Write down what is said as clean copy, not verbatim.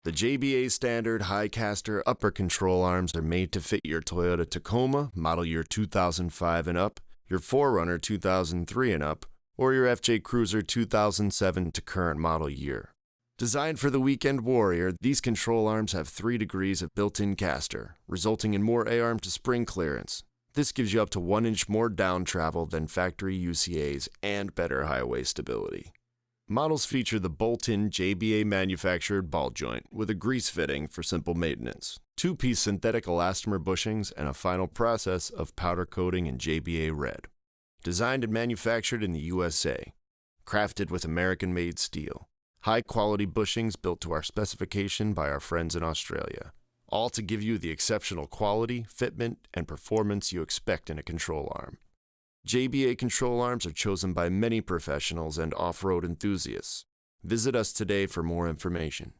The JBA standard high caster upper control arms are made to fit your Toyota Tacoma, model year 2005 and up, your 4Runner 2003 and up, or your FJ Cruiser 2007 to current model year. Designed for the weekend warrior, these control arms have 3 degrees of built-in caster, resulting in more A-arm to spring clearance. This gives you up to 1 inch more down travel than factory UCAs and better highway stability. Models feature the bolt-in JBA manufactured ball joint with a grease fitting for simple maintenance, 2-piece synthetic elastomer bushings, and a final process of powder coating in JBA red. Designed and manufactured in the USA. Crafted with American-made steel. High-quality bushings built to our specification by our friends in Australia. All to give you the exceptional quality, fitment, and performance you expect in a control arm. JBA control arms are chosen by many professionals and off-road enthusiasts. Visit us today for more information.